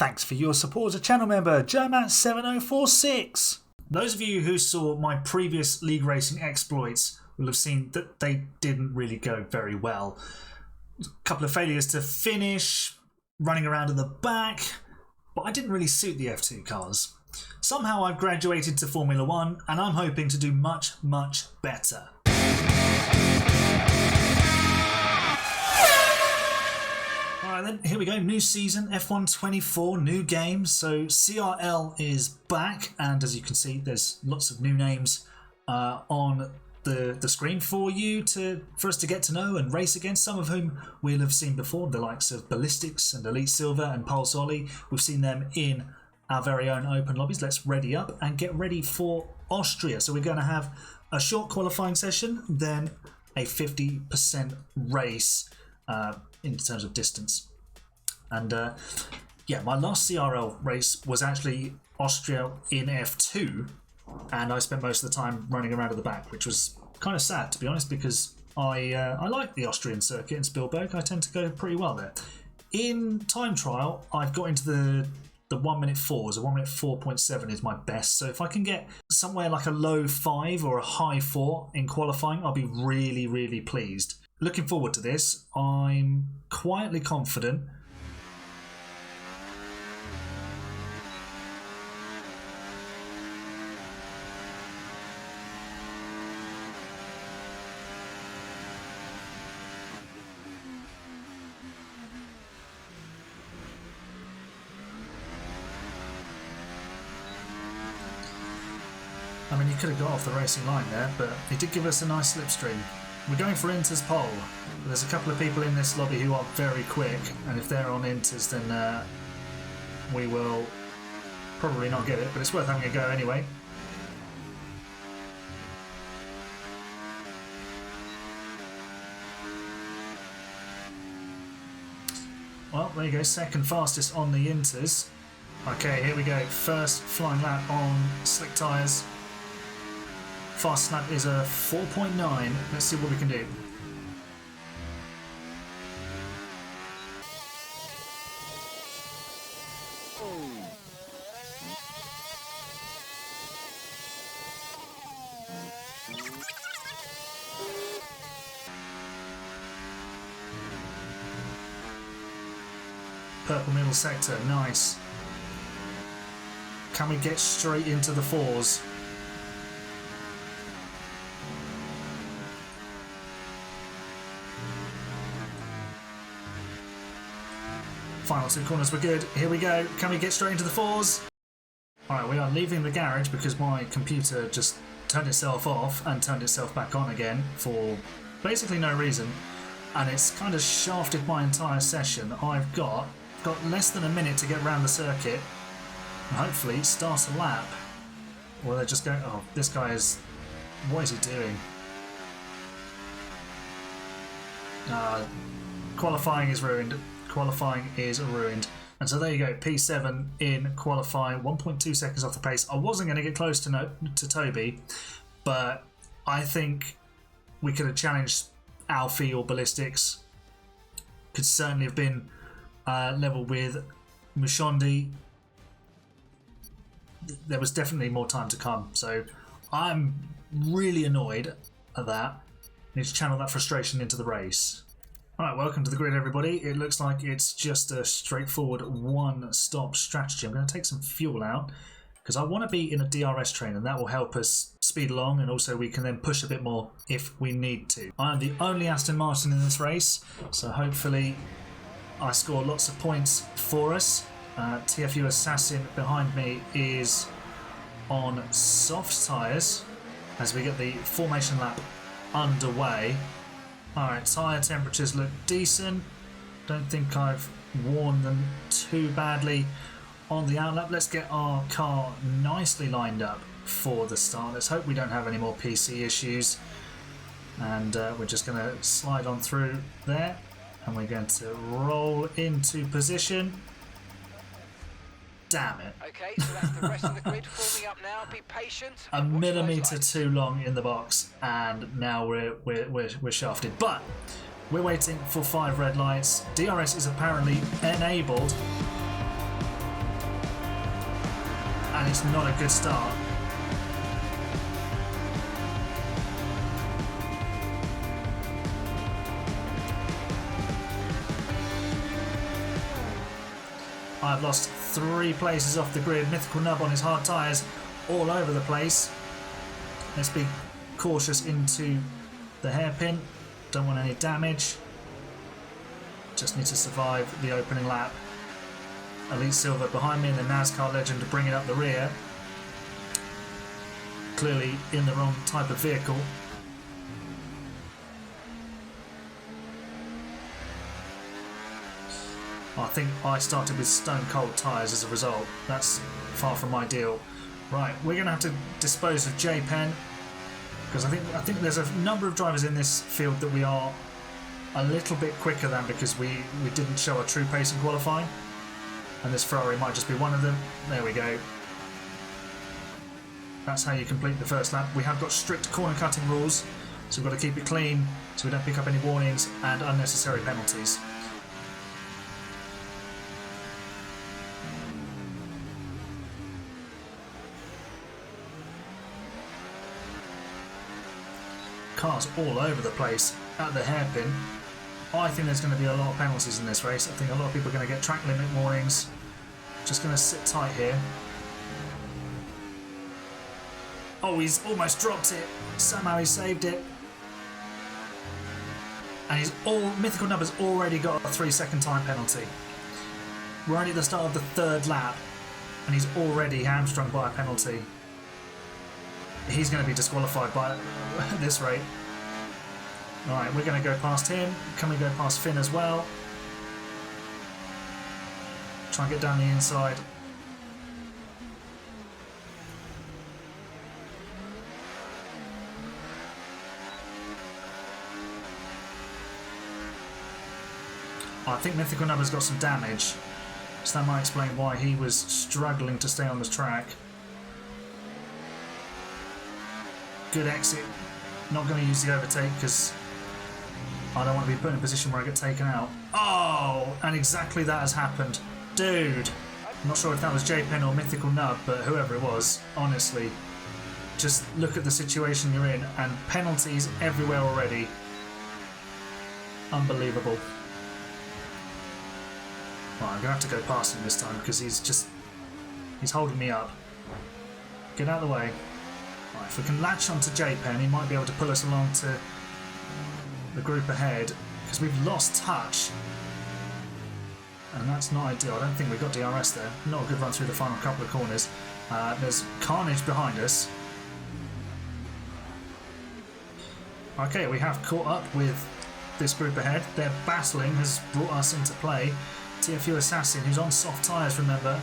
Thanks for your support as a channel member, Germat7046. Those of you who saw my previous league racing exploits will have seen that they didn't really go very well. A couple of failures to finish, running around at the back, but I didn't really suit the F2 cars. Somehow I've graduated to Formula One and I'm hoping to do much, much better. Alright then, here we go, new season, F1 24, new games. So CRL is back, and as you can see there's lots of new names on the screen for us to get to know and race against, some of whom we'll have seen before, the likes of Ballistics and Elite Silver and Pulse Ollie. We've seen them in our very own open lobbies. Let's ready up and get ready for Austria. So we're going to have a short qualifying session, then a 50% race in terms of distance. And yeah, my last CRL race was actually Austria in F2, and I spent most of the time running around at the back, which was kind of sad, to be honest, because I like the Austrian circuit in Spielberg. I tend to go pretty well there. In time trial, I've got into the 1 minute 4s. A 1 minute 4.7 is my best. So if I can get somewhere like a low 5 or a high 4 in qualifying, I'll be really, really pleased. Looking forward to this. I'm quietly confident. I mean, you could have got off the racing line there, but he did give us a nice slipstream. We're going for Inter's pole. There's a couple of people in this lobby who are very quick, and if they're on Inter's, then we will probably not get it, but it's worth having a go anyway. Well, there you go, second fastest on the Inters. Okay, here we go, first flying lap on slick tyres. Fast lap is a 4.9. Let's see what we can do. Purple middle sector, nice. Can we get straight into the 4s? Final 2 corners were good. Here we go. Can we get straight into the 4s? Alright, we are leaving the garage because my computer just turned itself off and turned itself back on again for basically no reason. And it's kind of shafted my entire session. I've got less than a minute to get around the circuit and hopefully start a lap. Or they're just going, oh, this guy is, what is he doing? Qualifying is ruined. Qualifying is ruined. And so there you go, P7 in qualifying, 1.2 seconds off the pace. I wasn't going to get close to Toby, but I think we could have challenged Alfie or Ballistics. Could certainly have been level with Mushondi. There was definitely more time to come, so I'm really annoyed at that. Need to channel that frustration into the race. Alright, welcome to the grid, everybody. It looks like it's just a straightforward one-stop strategy. I'm going to take some fuel out because I want to be in a DRS train, and that will help us speed along, and also we can then push a bit more if we need to. I am the only Aston Martin in this race, so hopefully I score lots of points for us. TFU Assassin behind me is on soft tyres as we get the formation lap underway. Alright, tyre temperatures look decent. Don't think I've worn them too badly on the outlap. Let's get our car nicely lined up for the start. Let's hope we don't have any more PC issues. And we're just going to slide on through there. And we're going to roll into position. Damn it. Okay, so that's the rest of the grid forming up now. Be patient. A millimetre too long in the box, and now we're shafted. But we're waiting for 5 red lights. DRS is apparently enabled. it's not a good start. I've lost 3 places off the grid. Mythical Nub on his hard tyres all over the place. Let's be cautious into the hairpin. Don't want any damage. Just need to survive the opening lap. Elite Silver behind me and the NASCAR legend to bring it up the rear. Clearly in the wrong type of vehicle. I think I started with stone cold tyres as a result. That's far from ideal. Right, we're going to have to dispose of J-Pen because I think there's a number of drivers in this field that we are a little bit quicker than because we didn't show our true pace in qualifying, and this Ferrari might just be one of them. There we go. That's how you complete the first lap. We have got strict corner cutting rules, so we've got to keep it clean so we don't pick up any warnings and unnecessary penalties. Cars all over the place at the hairpin. I think there's going to be a lot of penalties in this race. I think a lot of people are going to get track limit warnings. Just going to sit tight here. Oh, he's almost dropped it. Somehow he saved it. And Mythical Nub has already got a 3-second time penalty. We're only at the start of the 3rd lap and he's already hamstrung by a penalty. He's going to be disqualified by this rate. Alright, we're going to go past him. Can we go past Finn as well? Try and get down the inside. I think Mythical Nub has got some damage, so that might explain why he was struggling to stay on the track. Good exit. Not going to use the overtake because I don't want to be put in a position where I get taken out. Oh, and exactly that has happened. Dude, I'm not sure if that was J-Pen or Mythical Nub, but whoever it was, honestly, just look at the situation you're in and penalties everywhere already. Unbelievable. Right, I'm going to have to go past him this time because he's holding me up. Get out of the way. Right, if we can latch onto J-Pen, he might be able to pull us along to the group ahead because we've lost touch. And that's not ideal. I don't think we got DRS there. Not a good run through the final couple of corners. There's carnage behind us. Okay, we have caught up with this group ahead. Their battling has brought us into play. TFU Assassin, who's on soft tyres, remember.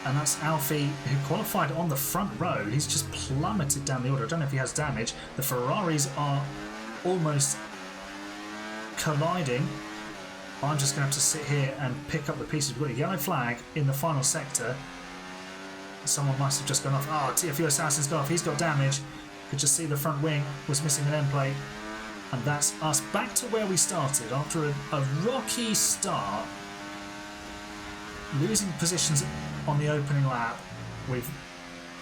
And that's Alfie, who qualified on the front row. He's just plummeted down the order. I don't know if he has damage. The Ferraris are almost colliding. I'm just going to have to sit here and pick up the pieces. We've got a yellow flag in the final sector. Someone must have just gone off. Oh, TFU Assassin's gone off. He's got damage. Could just see the front wing was missing an end plate. And that's us back to where we started after a rocky start. Losing positions on the opening lap. We've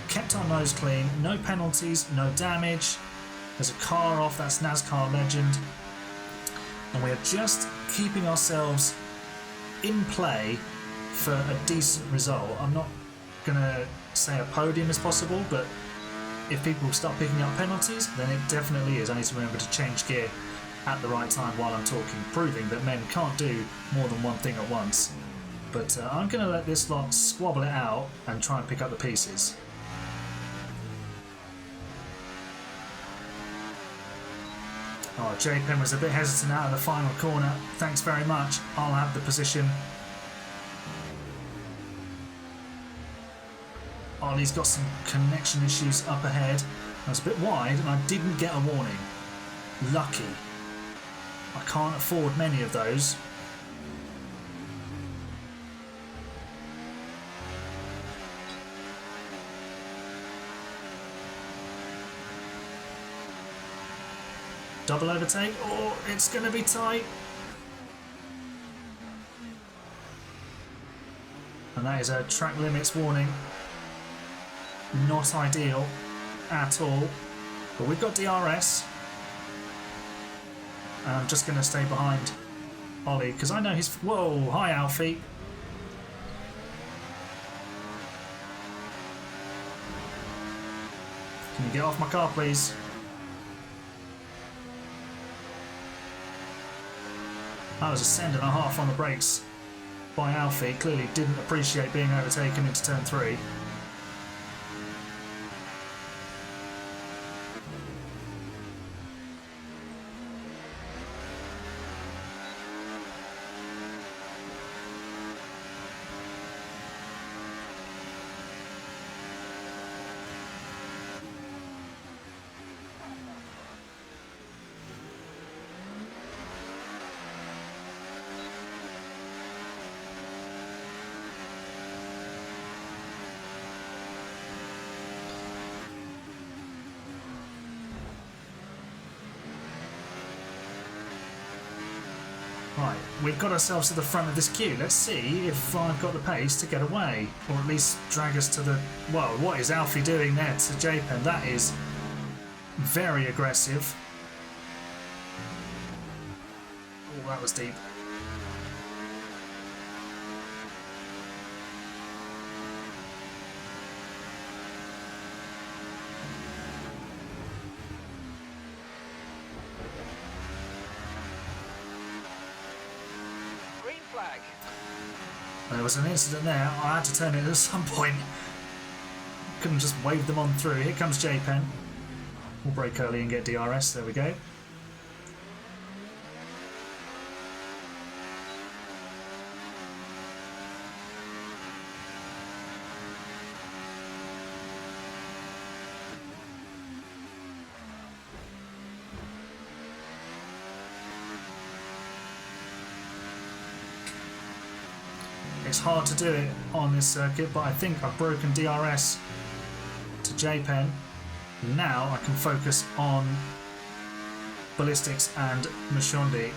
kept our nose clean. No penalties, no damage. There's a car off. That's NASCAR legend. And we're just keeping ourselves in play for a decent result. I'm not going to say a podium is possible, but if people start picking up penalties, then it definitely is. I need to remember to change gear at the right time while I'm talking, proving that men can't do more than one thing at once. But I'm going to let this lot squabble it out and try and pick up the pieces. Oh, J-Pen was a bit hesitant out of the final corner. Thanks very much. I'll have the position. Ollie's got some connection issues up ahead. I was a bit wide and I didn't get a warning. Lucky. I can't afford many of those. Double overtake. Oh, it's going to be tight. And that is a track limits warning. not ideal at all. But we've got DRS. And I'm just going to stay behind Ollie because I know he's... Whoa, hi Alfie. Can you get off my car, please? That was a send and a half on the brakes by Alfie. Clearly didn't appreciate being overtaken into turn 3. Right, we've got ourselves to the front of this queue. Let's see if I've got the pace to get away, or at least drag us to the... Well, what is Alfie doing there to JPen? That is very aggressive. Oh, that was deep. There was an incident there. I had to turn it at some point. Couldn't just wave them on through. Here comes JPen. We'll brake early and get DRS. There we go. It's hard to do it on this circuit, but I think I've broken DRS to JPen. Now I can focus on ballistics and Mashondi.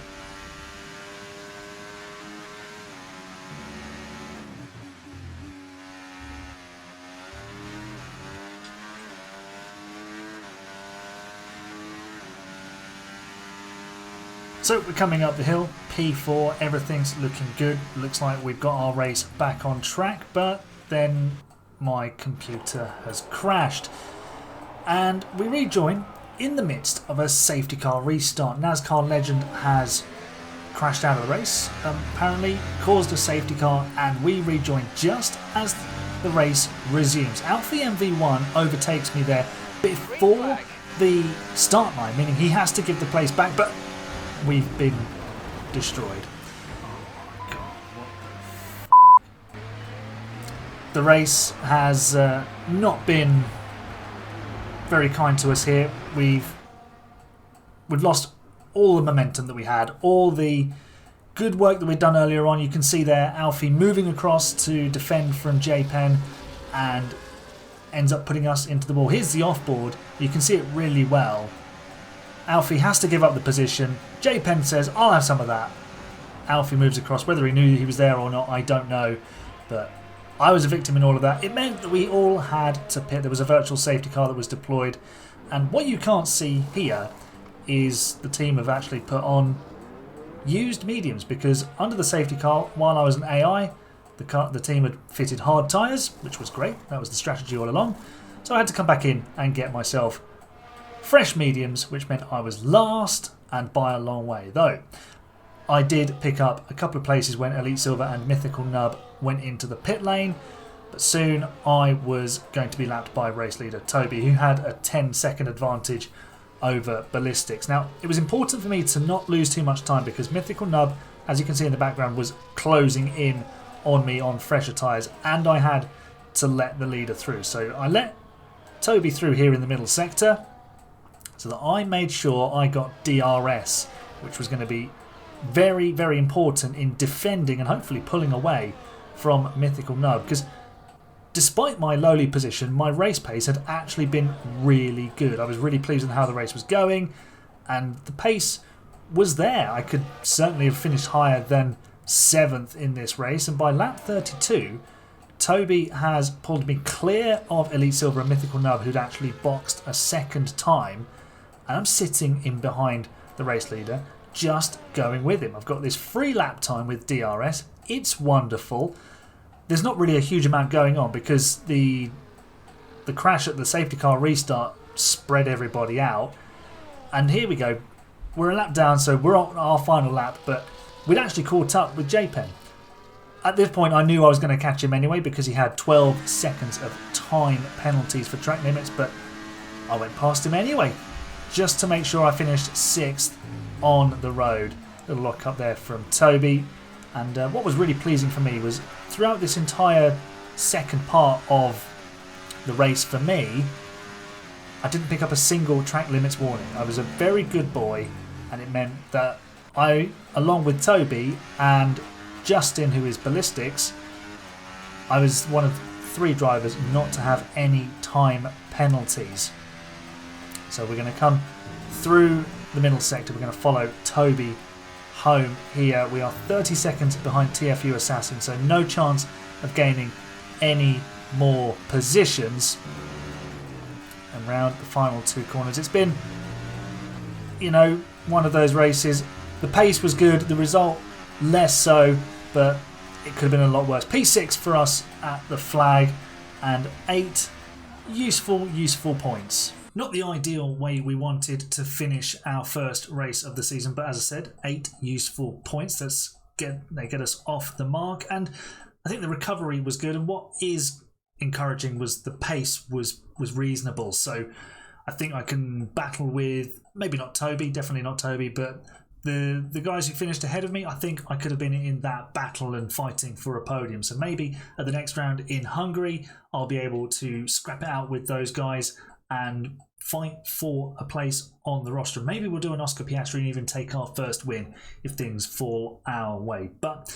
So we're coming up the hill, P4, everything's looking good. Looks like we've got our race back on track, but then my computer has crashed. And we rejoin in the midst of a safety car restart. NASCAR legend has crashed out of the race, apparently caused a safety car, and we rejoin just as the race resumes. Alfie MV1 overtakes me there before the start line, meaning he has to give the place back, but we've been destroyed. Oh my god, what the race has not been very kind to us here. We've lost all the momentum that we had, all the good work that we'd done earlier on. You can see there Alfie moving across to defend from JPen and ends up putting us into the wall. Here's the offboard. You can see it really well. Alfie has to give up the position. JPen says, I'll have some of that. Alfie moves across. Whether he knew he was there or not, I don't know. But I was a victim in all of that. It meant that we all had to pit. There was a virtual safety car that was deployed. And what you can't see here is the team have actually put on used mediums, because under the safety car, while I was an AI, the team had fitted hard tyres, which was great. That was the strategy all along. So I had to come back in and get myself fresh mediums, which meant I was last and by a long way. Though I did pick up a couple of places when Elite Silver and Mythical Nub went into the pit lane, but soon I was going to be lapped by race leader Toby, who had a 10-second advantage over Ballistics. Now, it was important for me to not lose too much time, because Mythical Nub, as you can see in the background, was closing in on me on fresher tyres, and I had to let the leader through. So I let Toby through here in the middle sector, so that I made sure I got DRS, which was going to be very, very important in defending and hopefully pulling away from Mythical Nub, because despite my lowly position, my race pace had actually been really good. I was really pleased with how the race was going, and the pace was there. I could certainly have finished higher than 7th in this race, and by lap 32, Toby has pulled me clear of Elite Silver and Mythical Nub, who'd actually boxed a second time. And I'm sitting in behind the race leader, just going with him. I've got this free lap time with DRS. It's wonderful. There's not really a huge amount going on because the crash at the safety car restart spread everybody out. And here we go. We're a lap down, so we're on our final lap, but we'd actually caught up with JPen. At this point, I knew I was going to catch him anyway because he had 12 seconds of time penalties for track limits, but I went past him anyway, just to make sure I finished 6th on the road. Little lock up there from Toby. And what was really pleasing for me was throughout this entire second part of the race for me, I didn't pick up a single track limits warning. I was a very good boy, and it meant that I, along with Toby and Justin, who is Ballistics, I was one of 3 drivers not to have any time penalties. So we're going to come through the middle sector. We're going to follow Toby home here. We are 30 seconds behind TFU Assassin, so no chance of gaining any more positions. And round the final 2 corners. It's been, one of those races. The pace was good, the result less so, but it could have been a lot worse. P6 for us at the flag and 8 useful points. Not the ideal way we wanted to finish our first race of the season, but as I said, 8 useful points. They get us off the mark, and I think the recovery was good. And what is encouraging was the pace was reasonable. So I think I can battle with maybe not Toby, definitely not Toby, but the guys who finished ahead of me. I think I could have been in that battle and fighting for a podium. So maybe at the next round in Hungary, I'll be able to scrap it out with those guys and fight for a place on the roster. Maybe we'll do an Oscar Piastri and even take our first win if things fall our way. But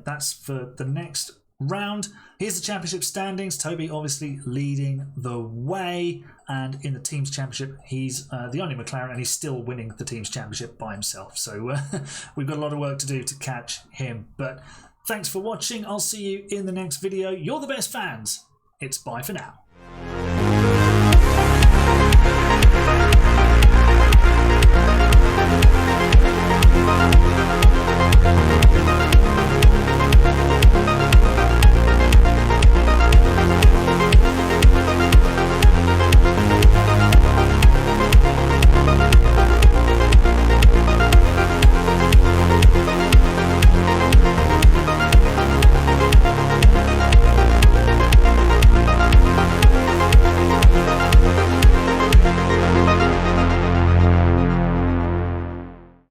that's for the next round. Here's the championship standings. Toby obviously leading the way, and in the team's championship he's the only McLaren, and he's still winning the team's championship by himself. So we've got a lot of work to do to catch him. But thanks for watching. I'll see you in the next video. You're the best fans. It's bye for now.